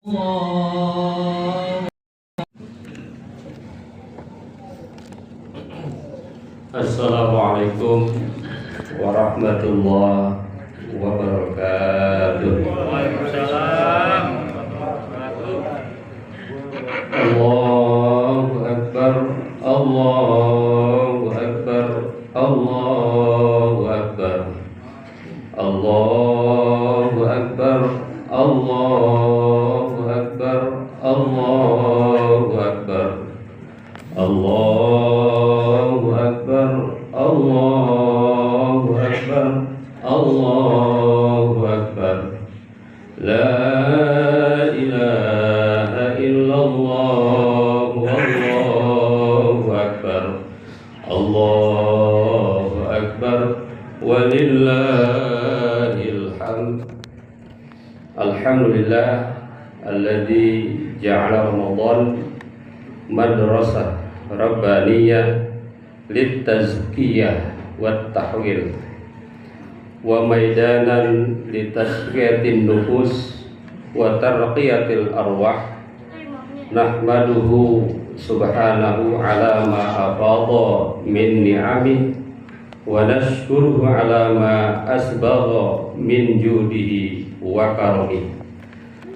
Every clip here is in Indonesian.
Assalamualaikum warahmatullahi wabarakatuh. Waalaikumsalam. Allahu Akbar, Allahu Akbar, Allahu Akbar, Allahu Akbar, Allahu Akbar, Allahu Akbar, Allahu Akbar, Allahu Akbar, Allahu Akbar. La ilaha illallah, Allahu Akbar, Allahu Akbar, walillahil hamd. Alhamdulillah alladzi ja'ala Ramadan madrasah rabbaniyah litazkiyah wat tahwil wa maidanan litazkiyatin nufus wa tarqiyatil arwah. Nahmaduhu subhanahu ala ma afadha min ni'amih wa nashkuruhu ala ma asbagha min judihi wa karamih.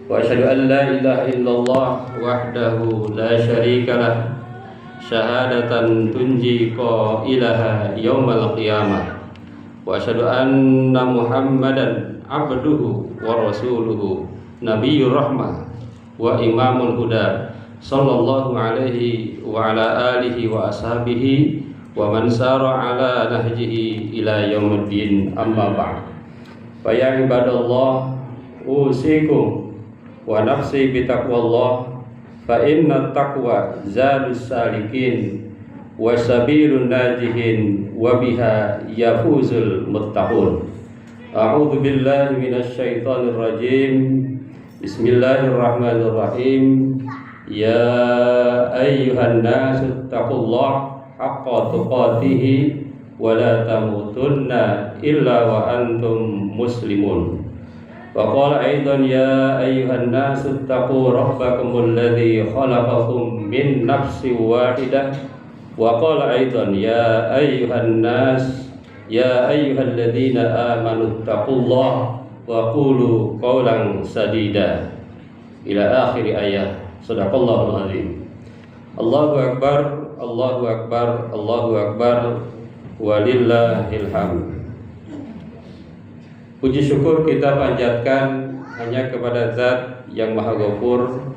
Wa asyhadu an la ilaha illallah wahdahu la syarika lah syahadatan tunji qailaha yaumal qiyamah. Wa asyhadu anna Muhammadan abduhu wa rasuluhu nabiyyur rahmah wa imamul huda sallallahu alaihi wa ala alihi wa ashabihi wa man sara ala nahjihi ila yaumiddin, amma ba'd. Fa ya ibadallah, usikum wa nafsi bitaqwallah, fa inna taqwa zadus salikin wa sabilun najihin wa biha yafuzul muttaqun. A'udzu billahi minasy syaithanir rajim. Bismillahirrahmanirrahim. Ya ayyuhan nasu taqullaha haqqa tuqatih wa la tamutunna illa wa antum muslimun. Wa qala aidan ya ayyuhan nasu taqu rabbakumul ladzi khalaqakum min nafsin wahidah. Wa qala aidan ya ayyuhan nas ya ayyuhalladzina amanu taqullaha wa qulu qawlan sadida ila akhir ayat. Shadaqallahul azim. Allahu akbar, Allahu akbar, Allahu akbar, walillahil hamd. Puji syukur kita panjatkan hanya kepada Zat yang Maha Ghafur.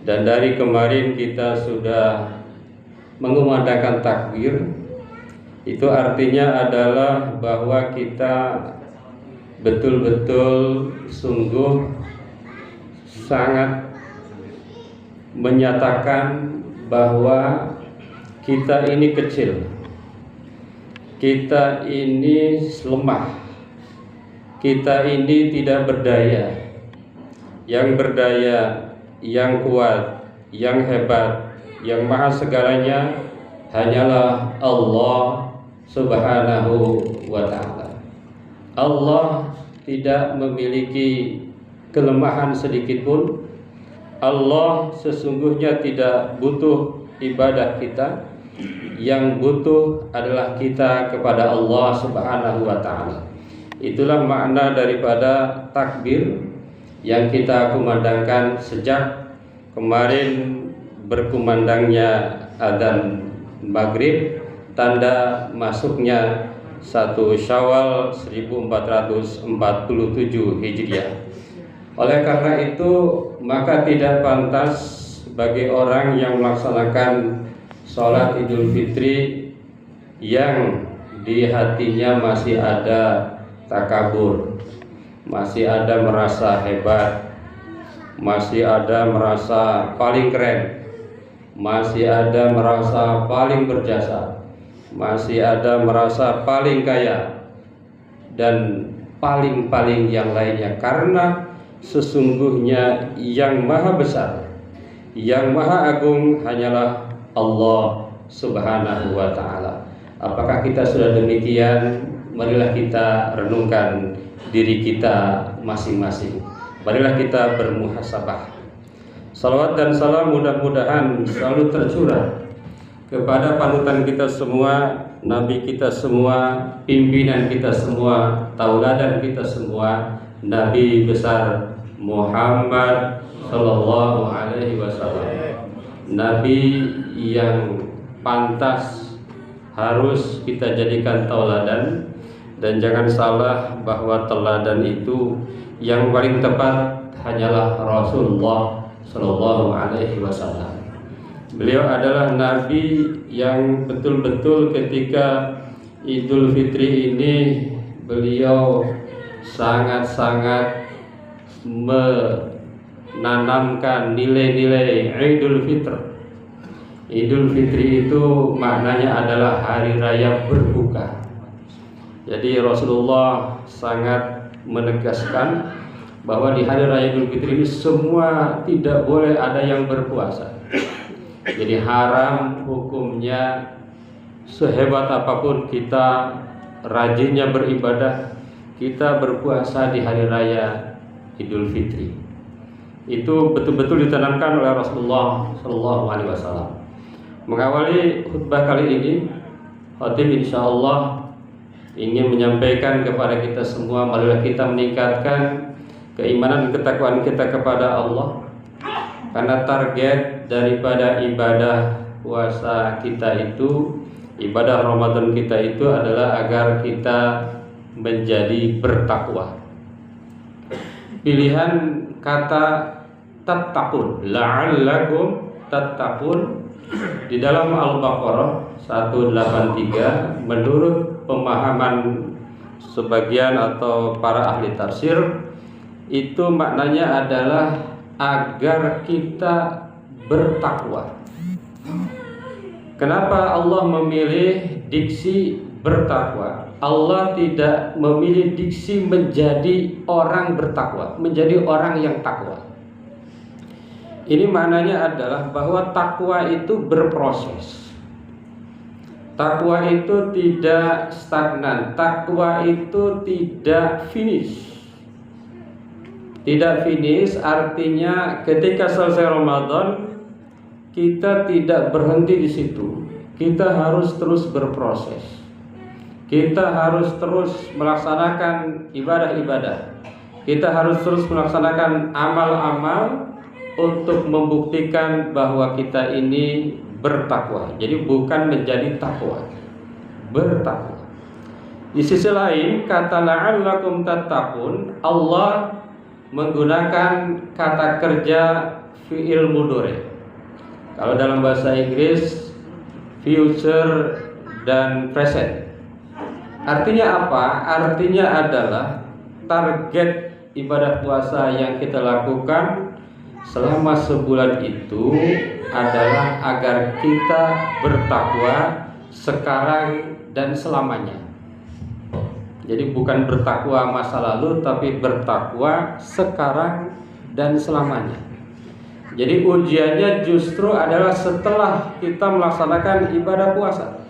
Dan dari kemarin kita sudah mengumandangkan takbir. Itu artinya adalah bahwa kita betul-betul sungguh sangat menyatakan bahwa kita ini kecil, kita ini lemah, kita ini tidak berdaya. Yang berdaya, yang kuat, yang hebat, yang maha segalanya hanyalah Allah subhanahu wa ta'ala. Allah tidak memiliki kelemahan sedikit pun. Allah sesungguhnya tidak butuh ibadah kita. Yang butuh adalah kita kepada Allah subhanahu wa ta'ala. Itulah makna daripada takbir yang kita kumandangkan sejak kemarin berkumandangnya adzan maghrib, tanda masuknya 1 Syawal 1447 Hijriah. Oleh karena itu, maka tidak pantas bagi orang yang melaksanakan sholat Idul Fitri yang di hatinya masih ada takabur, masih ada merasa hebat, masih ada merasa paling keren, masih ada merasa paling berjasa, masih ada merasa paling kaya, dan paling-paling yang lainnya. Karena sesungguhnya yang maha besar, yang maha agung hanyalah Allah subhanahu wa ta'ala. Apakah kita sudah demikian? Marilah kita renungkan diri kita masing-masing. Marilah kita bermuhasabah. Salawat dan salam mudah-mudahan selalu tercurah kepada panutan kita semua, Nabi kita semua, pimpinan kita semua, tauladan kita semua, Nabi besar Muhammad Sallallahu Alaihi Wasallam. Nabi yang pantas harus kita jadikan tauladan, dan jangan salah bahwa teladan itu yang paling tepat hanyalah Rasulullah Sallallahu Alaihi Wasallam. Beliau adalah Nabi yang betul-betul ketika Idul Fitri ini beliau sangat-sangat menanamkan nilai-nilai Idul Fitri. Idul Fitri itu maknanya adalah hari raya berbuka. Jadi Rasulullah sangat menegaskan bahwa di hari raya Idul Fitri ini semua tidak boleh ada yang berpuasa. Jadi haram hukumnya, sehebat apapun kita rajinnya beribadah, kita berpuasa di hari raya Idul Fitri. Itu betul-betul ditanamkan oleh Rasulullah Shallallahu Alaihi Wasallam. Mengawali khutbah kali ini, khatib insyaallah ingin menyampaikan kepada kita semua, marilah kita meningkatkan keimanan dan ketakwaan kita kepada Allah. Karena target daripada ibadah puasa kita itu, ibadah Ramadan kita itu adalah agar kita menjadi bertakwa. Pilihan kata tattaqun, la'allakum tattaqun di dalam Al-Baqarah 183 menurut pemahaman sebagian atau para ahli tafsir itu maknanya adalah agar kita bertakwa. Kenapa Allah memilih diksi bertakwa? Allah tidak memilih diksi menjadi orang bertakwa, menjadi orang yang takwa. Ini maknanya adalah bahwa takwa itu berproses. Takwa itu tidak stagnan, takwa itu tidak finish. Tidak finish artinya ketika selesai Ramadan kita tidak berhenti di situ. Kita harus terus berproses. Kita harus terus melaksanakan ibadah-ibadah. Kita harus terus melaksanakan amal-amal untuk membuktikan bahwa kita ini bertakwa. Jadi bukan menjadi takwa, bertakwa. Di sisi lain kata la'allakum tattaqun, Allah menggunakan kata kerja fi'il mudhari. Kalau dalam bahasa Inggris future dan present. Artinya apa? Artinya adalah target ibadah puasa yang kita lakukan selama sebulan itu adalah agar kita bertakwa sekarang dan selamanya. Jadi bukan bertakwa masa lalu, tapi bertakwa sekarang dan selamanya. Jadi ujiannya justru adalah setelah kita melaksanakan ibadah puasa.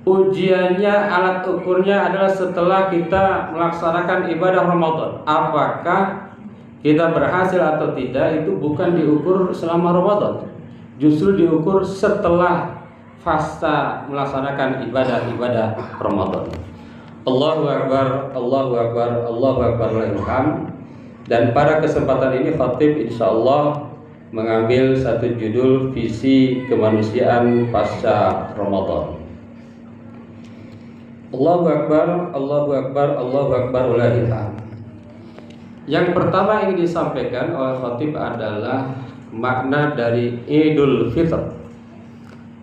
Ujiannya, alat ukurnya adalah setelah kita melaksanakan ibadah Ramadan. Apakah kita berhasil atau tidak itu bukan diukur selama Ramadan, justru diukur setelah fasa melaksanakan ibadah-ibadah Ramadan. Allahu Akbar, Allahu Akbar, Allahu Akbar, Alhamdulillah. Dan pada kesempatan ini khatib insyaallah mengambil satu judul visi kemanusiaan pasca Ramadan. Allahu Akbar, Allahu Akbar, Allahu Akbar, Alhamdulillah. Yang pertama yang disampaikan oleh khatib adalah makna dari Idul Fitr.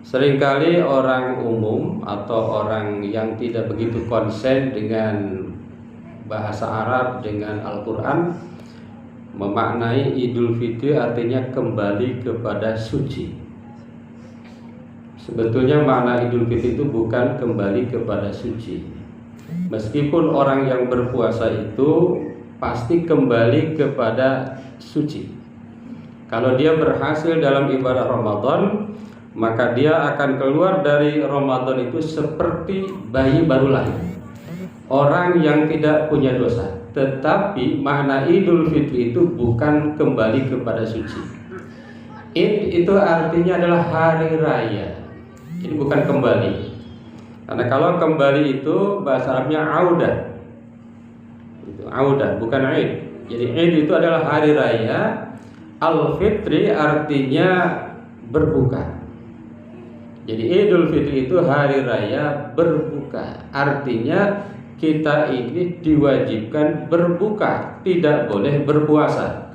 Seringkali orang umum atau orang yang tidak begitu konsen dengan bahasa Arab, dengan Al-Quran, memaknai Idul Fitri artinya kembali kepada suci. Sebetulnya makna Idul Fitri itu bukan kembali kepada suci. Meskipun orang yang berpuasa itu pasti kembali kepada suci. Kalau dia berhasil dalam ibadah Ramadan, maka dia akan keluar dari Ramadan itu seperti bayi baru lahir, orang yang tidak punya dosa. tetapi makna Idul Fitri itu bukan kembali kepada suci. Id itu artinya adalah hari raya. Ini bukan kembali. Karena kalau kembali itu bahasa Arabnya audah. Itu audah, bukan Id. Jadi Id itu adalah hari raya. Al-Fitri artinya berbuka. Jadi Idul Fitri itu hari raya berbuka. Artinya kita ini diwajibkan berbuka, tidak boleh berpuasa.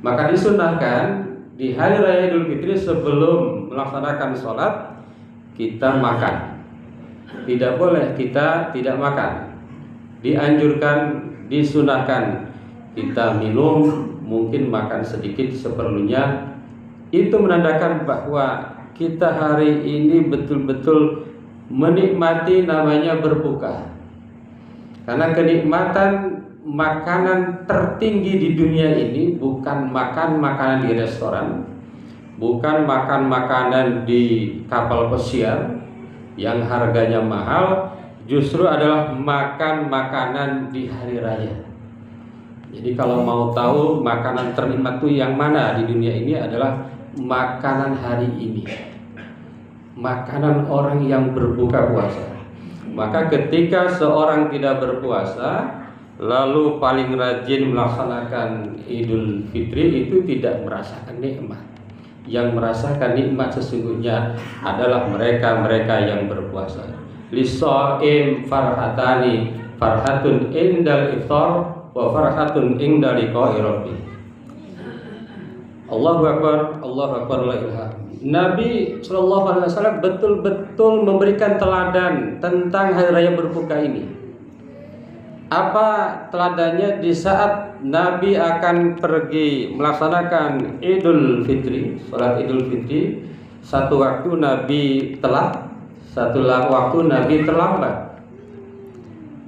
Maka disunahkan di hari raya Idul Fitri sebelum melaksanakan sholat kita makan. Tidak boleh kita tidak makan. Dianjurkan, disunahkan kita minum, mungkin makan sedikit seperlunya. Itu menandakan bahwa kita hari ini betul-betul menikmati namanya berbuka. Karena kenikmatan makanan tertinggi di dunia ini bukan makan makanan di restoran, bukan makan makanan di kapal pesiar yang harganya mahal, justru adalah makan makanan di hari raya. Jadi kalau mau tahu makanan ternikmat itu yang mana di dunia ini adalah makanan hari ini, makanan orang yang berbuka puasa. Maka ketika seorang tidak berpuasa lalu paling rajin melaksanakan Idul Fitri itu tidak merasakan nikmat. Yang merasakan nikmat sesungguhnya adalah mereka-mereka yang berpuasa. Lis-shaim farhatani, farhatun indal iftar wa farhatun inda liqa'i rabbih. Allahu Akbar, Allahu Akbar, la ilaha. Nabi SAW betul-betul memberikan teladan tentang hari raya berbuka ini. Apa teladannya? Di saat Nabi akan pergi melaksanakan Idul Fitri, sholat Idul Fitri, satu waktu Nabi telat, satu waktu Nabi terlambat.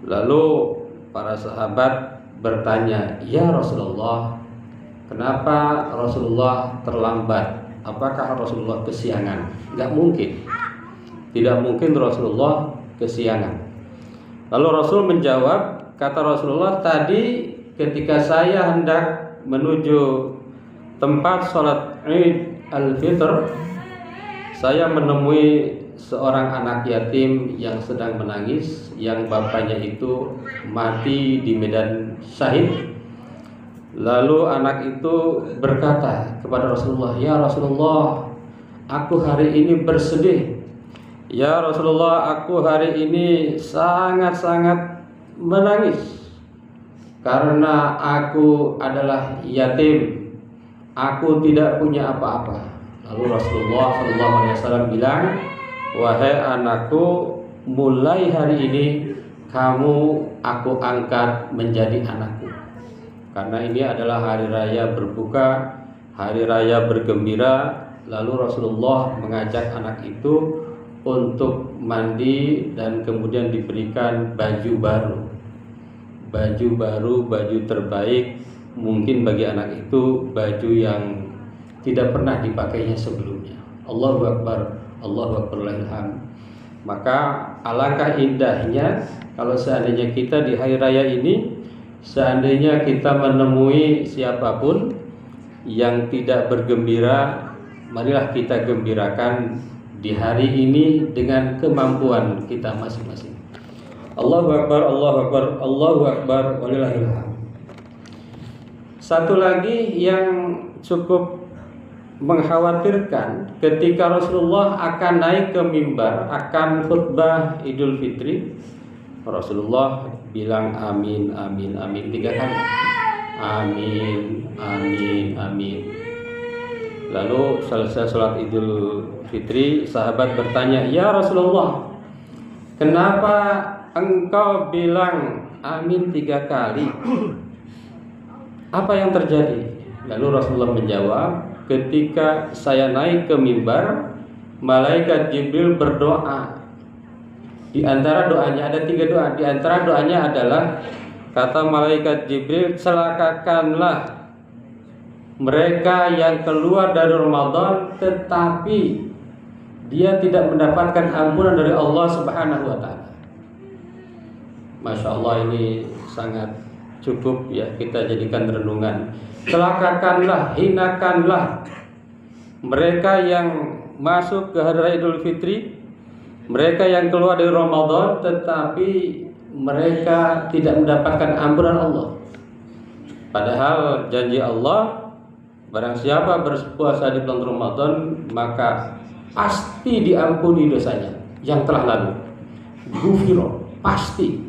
Lalu para sahabat bertanya, "Ya Rasulullah, kenapa Rasulullah terlambat? Apakah Rasulullah kesiangan?" Enggak mungkin. Tidak mungkin Rasulullah kesiangan. Lalu Rasul menjawab, kata Rasulullah, "Tadi ketika saya hendak menuju tempat sholat Id al-Fitr, saya menemui seorang anak yatim yang sedang menangis, yang bapaknya itu mati di medan syahid." Lalu anak itu berkata kepada Rasulullah, "Ya Rasulullah, aku hari ini bersedih. Ya Rasulullah, aku hari ini sangat-sangat menangis karena aku adalah yatim. Aku tidak punya apa-apa." Lalu Rasulullah SAW bilang, "Wahai anakku, mulai hari ini kamu aku angkat menjadi anakku. Karena ini adalah hari raya berbuka, hari raya bergembira." Lalu Rasulullah mengajak anak itu untuk mandi dan kemudian diberikan baju baru. Baju baru, baju terbaik mungkin bagi anak itu, baju yang tidak pernah dipakainya sebelumnya. Allahu Akbar, Allahu Akbar, lahilham. Maka alangkah indahnya kalau seandainya kita di hari raya ini, seandainya kita menemui siapapun yang tidak bergembira, marilah kita gembirakan di hari ini dengan kemampuan kita masing-masing. Allahu Akbar, Allahu Akbar, Allahu Akbar, walillahil hamd. Satu lagi yang cukup mengkhawatirkan ketika Rasulullah akan naik ke mimbar, akan khutbah Idul Fitri, Rasulullah bilang amin, amin, amin 3 kali. Amin, amin, amin. Lalu selesai sholat Idul Fitri, sahabat bertanya, "Ya Rasulullah, kenapa engkau bilang amin 3 kali? Apa yang terjadi?" Lalu Rasulullah menjawab, "Ketika saya naik ke mimbar, malaikat Jibril berdoa. Di antara doanya ada 3 doa. Di antara doanya adalah, kata malaikat Jibril, celakakanlah mereka yang keluar dari Ramadan tetapi dia tidak mendapatkan ampunan dari Allah Subhanahu wa taala." Masya Allah, ini sangat cukup ya kita jadikan renungan. Celakakanlah, hinakanlah mereka yang masuk ke hari raya Idul Fitri, mereka yang keluar dari Ramadan tetapi mereka tidak mendapatkan ampunan Allah. Padahal janji Allah, barang siapa berpuasa di bulan Ramadan maka pasti diampuni dosanya yang telah lalu. Ghufiro, pasti.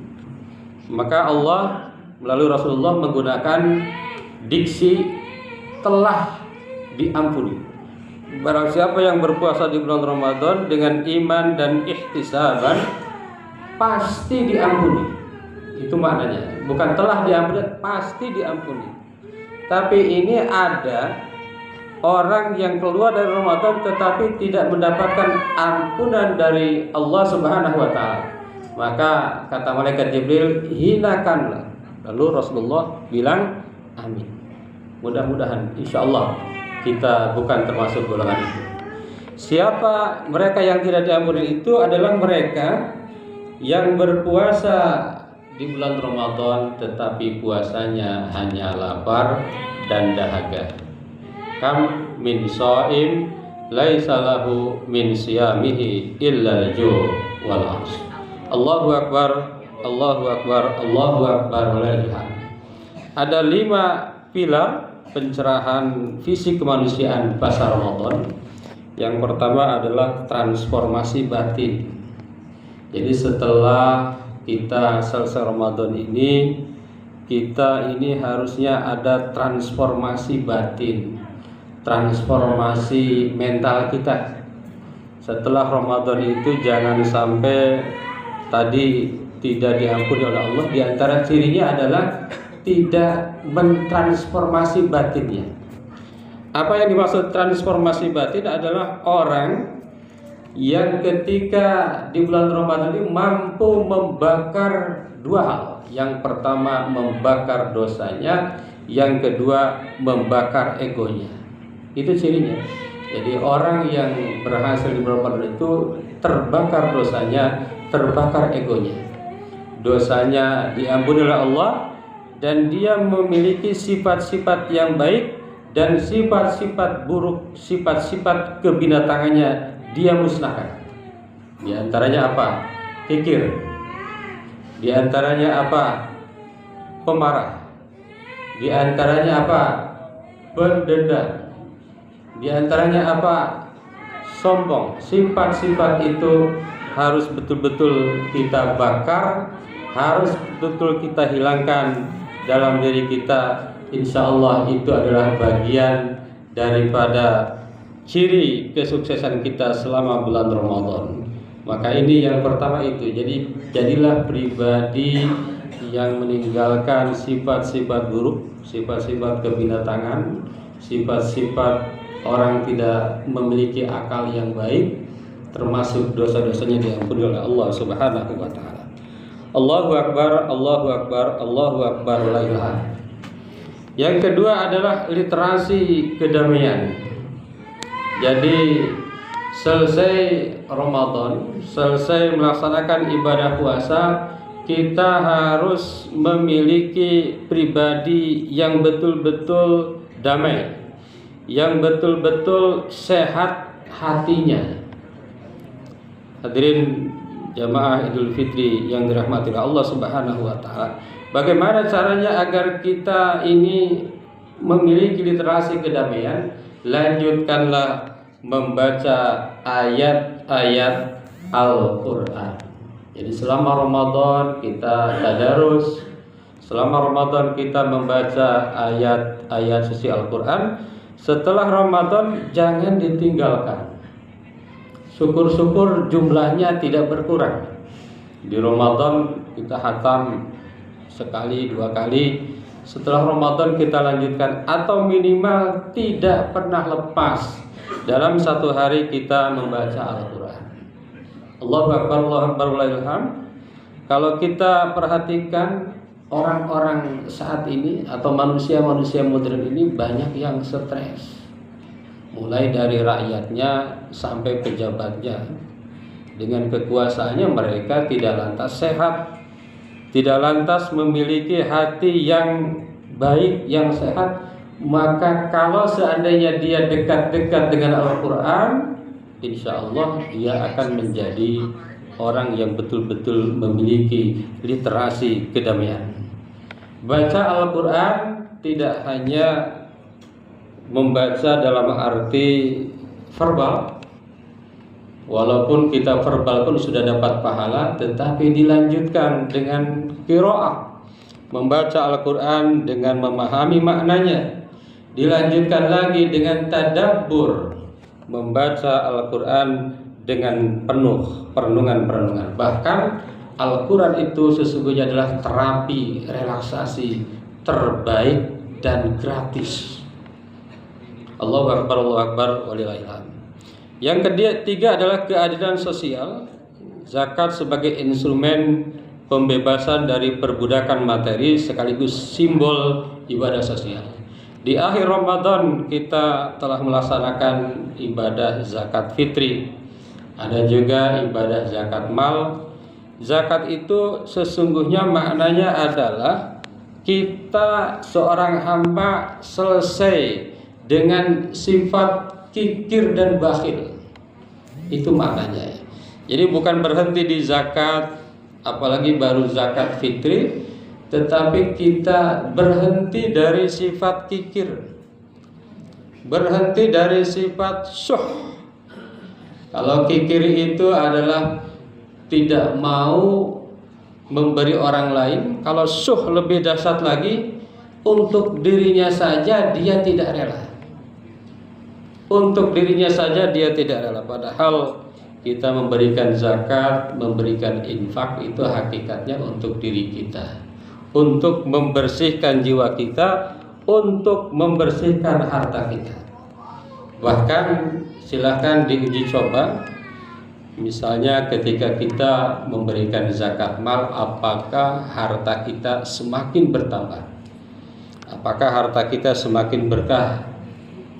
Maka Allah melalui Rasulullah menggunakan diksi telah diampuni. Barang siapa yang berpuasa di bulan Ramadan dengan iman dan ihtisaban pasti diampuni. Itu maknanya. Bukan telah diampuni, pasti diampuni. Tapi ini ada orang yang keluar dari Ramadan tetapi tidak mendapatkan ampunan dari Allah Subhanahu wa taala. Maka kata malaikat Jibril, hinakanlah. Lalu Rasulullah bilang, amin. Mudah-mudahan insyaallah kita bukan termasuk golongan itu. Siapa mereka yang tidak diampuni? Itu adalah mereka yang berpuasa di bulan Ramadan tetapi puasanya hanya lapar dan dahaga. Kam min shaim laisa lahu min siyamihi illa al-ju' wal 'ash. Allahu akbar, Allahu akbar, Allahu akbar walillah. Ada 5 pilar pencerahan visi kemanusiaan pasca Ramadan. Yang pertama adalah transformasi batin. Jadi setelah kita selesai Ramadan ini, kita ini harusnya ada transformasi batin, transformasi mental kita. Setelah Ramadan itu jangan sampai tadi tidak diampuni oleh Allah. Di antara cirinya adalah tidak mentransformasi batinnya. Apa yang dimaksud transformasi batin adalah orang yang ketika di bulan Ramadan ini mampu membakar 2 hal. Yang pertama membakar dosanya, yang kedua membakar egonya. Itu cirinya. Jadi orang yang berhasil di bulan Ramadan itu terbakar dosanya, terbakar egonya. Dosanya diampuni oleh Allah dan dia memiliki sifat-sifat yang baik dan sifat-sifat buruk, sifat-sifat kebinatangannya dia musnahkan. Di antaranya apa? Kikir. Di antaranya apa? Pemarah. Di antaranya apa? Pendendam. Di antaranya apa? Sombong. Sifat-sifat itu harus betul-betul kita bakar, harus betul-betul kita hilangkan dalam diri kita. Insya Allah itu adalah bagian daripada ciri kesuksesan kita selama bulan Ramadan. Maka ini yang pertama itu. Jadi jadilah pribadi yang meninggalkan sifat-sifat buruk, sifat-sifat kebinatangan, sifat-sifat orang tidak memiliki akal yang baik, termasuk dosa-dosanya diampuni oleh Allah Subhanahu wa taala. Allahu akbar, Allahu akbar, Allahu akbar la ilaha. Yang kedua adalah literasi kedamaian. Jadi selesai Ramadan, selesai melaksanakan ibadah puasa, kita harus memiliki pribadi yang betul-betul damai, yang betul-betul sehat hatinya. Hadirin jamaah Idul Fitri yang dirahmati Allah Subhanahu wa taala. Bagaimana caranya agar kita ini memiliki literasi kedamaian? Lanjutkanlah membaca ayat-ayat Al-Quran. Jadi selama Ramadan kita tadarus, selama Ramadan kita membaca ayat-ayat suci Al-Quran. Setelah Ramadan jangan ditinggalkan. Syukur-syukur jumlahnya tidak berkurang. Di Ramadan kita khatam sekali, 2 kali. Setelah Ramadan kita lanjutkan, atau minimal tidak pernah lepas dalam 1 hari kita membaca Al-Quran. Allahu akbar, Allahu akbar walillahilham. Kalau kita perhatikan orang-orang saat ini atau manusia-manusia modern ini banyak yang stres. Mulai dari rakyatnya sampai pejabatnya. Dengan kekuasaannya mereka tidak lantas sehat. tidak lantas memiliki hati yang baik, yang sehat, maka kalau seandainya dia dekat-dekat dengan Al-Quran, insya Allah dia akan menjadi orang yang betul-betul memiliki literasi kedamaian. Baca Al-Quran tidak hanya membaca dalam arti verbal, walaupun kita verbal pun sudah dapat pahala, tetapi dilanjutkan dengan qiraah, membaca Al-Quran dengan memahami maknanya, dilanjutkan lagi dengan tadabbur, membaca Al-Quran dengan penuh perenungan-perenungan. Bahkan Al-Quran itu sesungguhnya adalah terapi relaksasi terbaik dan gratis. Allahu Akbar, walillahilhamd. Yang ketiga adalah keadilan sosial. Zakat sebagai instrumen pembebasan dari perbudakan materi sekaligus simbol ibadah sosial. Di akhir Ramadan kita telah melaksanakan ibadah zakat fitri. Ada juga ibadah zakat mal. Zakat itu sesungguhnya maknanya adalah kita seorang hamba selesai dengan sifat kikir dan bakhil. Itu maknanya. Jadi bukan berhenti di zakat, apalagi baru zakat fitri, tetapi kita berhenti dari sifat kikir, berhenti dari sifat syuh. Kalau kikir itu adalah tidak mau memberi orang lain. Kalau syuh lebih dahsyat lagi, untuk dirinya saja dia tidak rela. Untuk dirinya saja dia tidak rela. Padahal kita memberikan zakat, memberikan infak itu hakikatnya untuk diri kita, untuk membersihkan jiwa kita, untuk membersihkan harta kita. Bahkan silahkan diuji coba. Misalnya ketika kita memberikan zakat mal, apakah harta kita semakin bertambah? Apakah harta kita semakin berkah?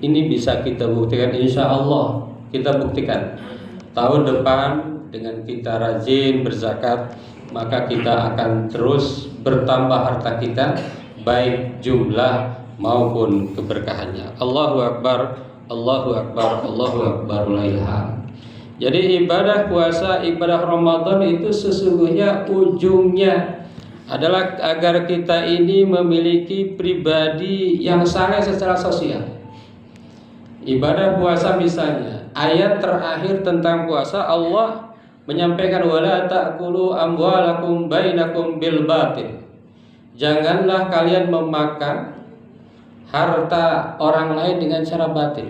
Ini bisa kita buktikan, insya Allah kita buktikan. Tahun depan dengan kita rajin berzakat, maka kita akan terus bertambah harta kita, baik jumlah maupun keberkahannya. Allahu Akbar, Allahu Akbar, Allahu Akbar, walillahilhamd. Jadi ibadah puasa, ibadah Ramadan itu sesungguhnya ujungnya adalah agar kita ini memiliki pribadi yang saleh secara sosial. Ibadah puasa misalnya, ayat terakhir tentang puasa Allah menyampaikan wala ta'kulu amwalakum bainakum bil batil. Janganlah kalian memakan harta orang lain dengan cara batil.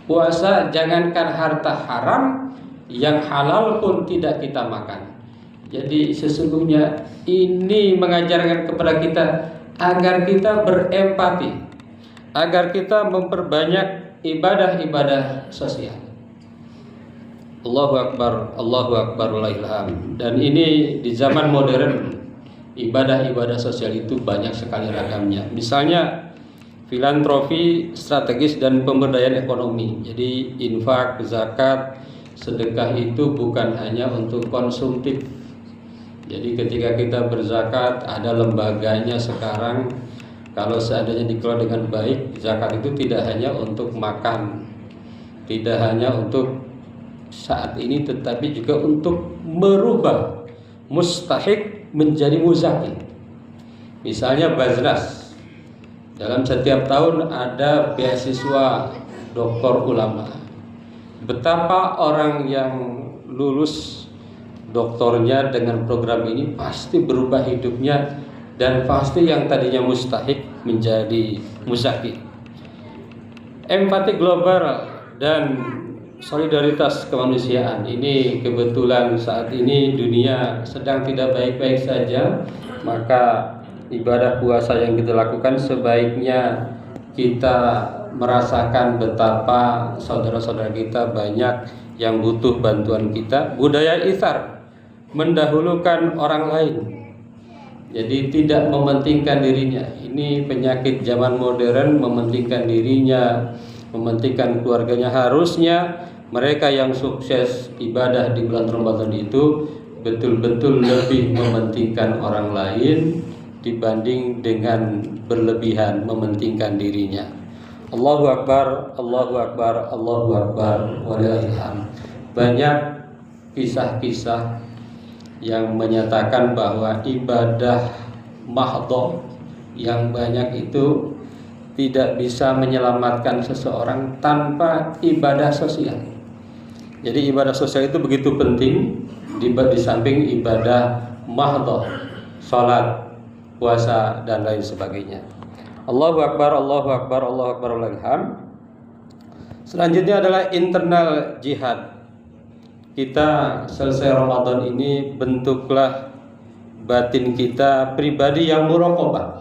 Puasa jangankan harta haram, yang halal pun tidak kita makan. Jadi sesungguhnya ini mengajarkan kepada kita agar kita berempati, agar kita memperbanyak ibadah-ibadah sosial. Allahu Akbar, Allahu Akbar, walillahilhamd. Dan ini di zaman modern, ibadah-ibadah sosial itu banyak sekali ragamnya. Misalnya filantropi strategis dan pemberdayaan ekonomi. Jadi infak, zakat, sedekah itu bukan hanya untuk konsumtif. Jadi ketika kita berzakat, ada lembaganya sekarang. Kalau seandainya dikelola dengan baik, zakat itu tidak hanya untuk makan, tidak hanya untuk saat ini, tetapi juga untuk merubah mustahik menjadi muzaki. Misalnya Baznas, dalam setiap tahun ada beasiswa doktor ulama. Betapa orang yang lulus doktornya dengan program ini pasti berubah hidupnya, dan pasti yang tadinya mustahik menjadi muzaki. Empati global dan solidaritas kemanusiaan ini kebetulan saat ini dunia sedang tidak baik-baik saja, maka ibadah puasa yang kita lakukan sebaiknya kita merasakan betapa saudara-saudara kita banyak yang butuh bantuan kita. Budaya itsar, mendahulukan orang lain, jadi tidak mementingkan dirinya. Ini penyakit zaman modern, mementingkan dirinya, mementingkan keluarganya. Harusnya mereka yang sukses ibadah di bulan Ramadan itu betul-betul lebih mementingkan orang lain dibanding dengan berlebihan mementingkan dirinya. Allahu Akbar, Allahu Akbar, Allahu Akbar, walillahil hamd. Banyak kisah-kisah yang menyatakan bahwa ibadah mahdhah yang banyak itu tidak bisa menyelamatkan seseorang tanpa ibadah sosial. Jadi ibadah sosial itu begitu penting di samping ibadah mahdhah, salat, puasa dan lain sebagainya. Allahu Akbar, Allahu Akbar, Allahu Akbar, wallahil hamd. Selanjutnya adalah internal jihad. Kita selesai Ramadan ini bentuklah batin kita pribadi yang muraqabah.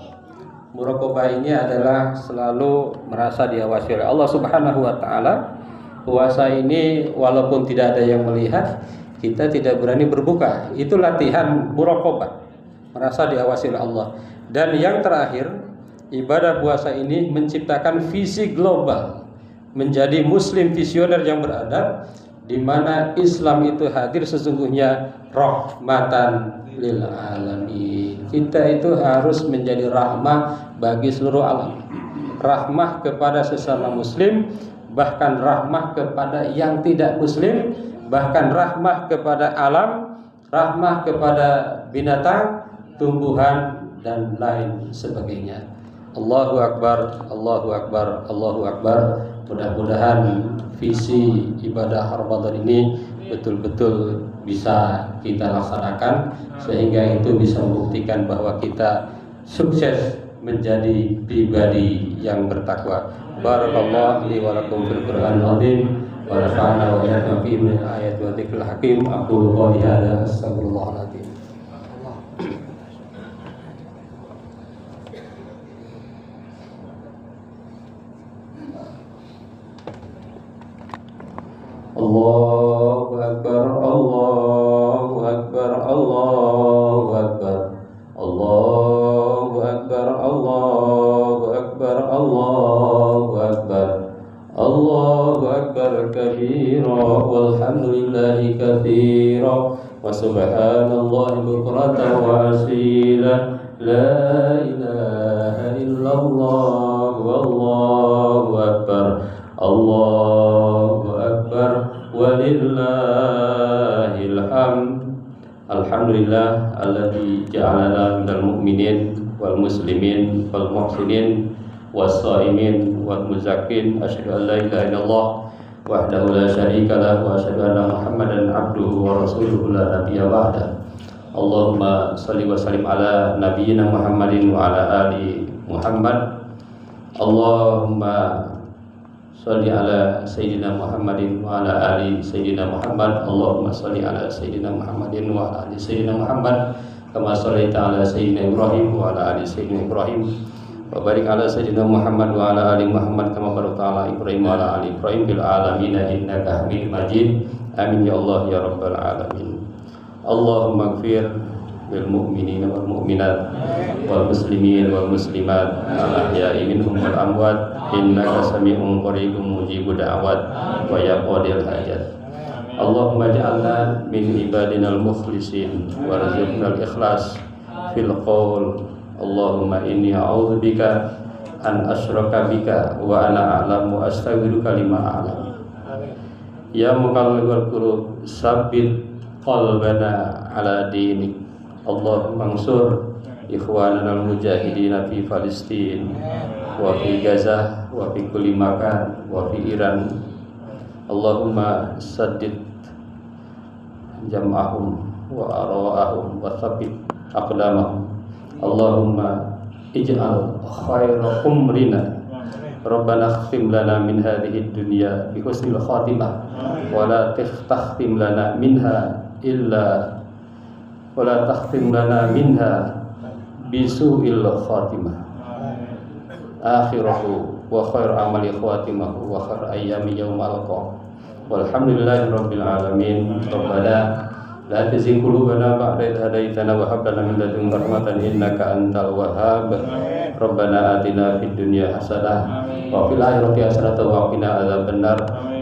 Muraqabah ini adalah selalu merasa diawasi oleh Allah Subhanahu wa taala. Puasa ini walaupun tidak ada yang melihat, kita tidak berani berbuka. Itu latihan muraqabah, merasa diawasi oleh Allah. Dan yang terakhir, ibadah puasa ini menciptakan visi global, menjadi muslim visioner yang beradab, di mana Islam itu hadir sesungguhnya rahmatan lil alamin. Kita itu harus menjadi rahmah bagi seluruh alam, rahmah kepada sesama muslim, bahkan rahmah kepada yang tidak muslim, bahkan rahmah kepada alam, rahmah kepada binatang, tumbuhan dan lain sebagainya. Allahu Akbar, Allahu Akbar, Allahu Akbar. Mudah-mudahan visi ibadah Ramadan ini betul-betul bisa kita laksanakan, sehingga itu bisa membuktikan bahwa kita sukses menjadi pribadi yang bertakwa. Barakallahu li wa lakum fil Qur'anil azim wa nafa'ana wa iyyakum fi min ayati wa dzikril hakim. Aqulu qawli hadza astaghfirullahal azim. Allahu Akbar, Allahu Akbar, Allahu Akbar, Allahu Akbar, Allahu Akbar, Allahu Akbar, Allahu Akbar kabira, walhamdulillahi katsira, wa subhanallahi bukratan wa asila, la ilaha illallah, wallahu akbar, Allahu akbar, walillahil hamd. Alhamdulillah alladzi ja'alana minal mu'minin wal muslimin wal muhsinin was shaimin wal muzakkin. Asyhadu an la ilaha illallah wahdahu la syarika lah wa asyhadu anna Muhammadan abduhu wa rasuluhu la nabiyya ba'da. Allahumma shalli wa sallim ala nabiyyina Muhammadin wa ala ali Muhammad. Allahumma sholli ala sayyidina Muhammadin wa ala ali sayyidina Muhammad. Allahumma sholli ala sayyidina Muhammadin wa ala ali sayyidina Muhammad kama shallaita ala sayyidina Ibrahim wa ala ali sayyidina Ibrahim wa barik ala sayyidina Muhammad wa ala ali Muhammad kama barakta ala Ibrahim wa ala ali Ibrahim fil alamin innaka Hamidum Majid. Amin ya Allah ya rabbal alamin. Allahumma ighfir lil mu'minina wal mu'minat wal muslimin wal muslimat al ahya'i minhum wal amwat innaka sami'un qaribun mujibud da'wat wa yaqdil hajat. Allahumma ij'alna min ibadinal mukhlisin warzuqnal ikhlas fil qaul. Allahumma inni a'udzubika an asyraka bika wa ana a'lamu wa astaghfiruka lima a'lam. Ya muqallibal qulub sabbit qalbana ala dinik. Allahumma ansur ikhwanana al-mujahidin fi Palestin wa fi Gaza wa fi kulli makan wa fi Iran. Allahumma saddid jam'ahum wa arwa'ahum wa thabbit aqdamahum. Allahumma ij'al khaira umrina Rabbana khtim lana min hadhihi dunya bi husnil khatimah wa la takhtim lana minha illa wala takhtim lana minha bisu'il khatimah. Akhirahu wa khair amali khatimahu wa khair ayyami yawmal alqa. Walhamdulillahi rabbil alamin. Rabbana la tuzigh qulubana ba'da idh hadaytana wa hab lana min ladunka rahmatan innaka antal wahhab. Rabbana atina fid dunya hasanah wa fil akhirati hasanah wa qina adzabannar.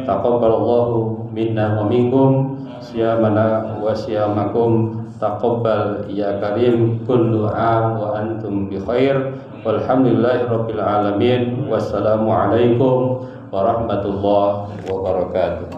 Taqabbalallahu minna wa minkum siyamana wa siyamakum. Taqabbal ya karim, kullu am wa antum bi khair. Walhamdulillahi rabbil alamin. Wassalamu alaikum warahmatullahi wabarakatuh.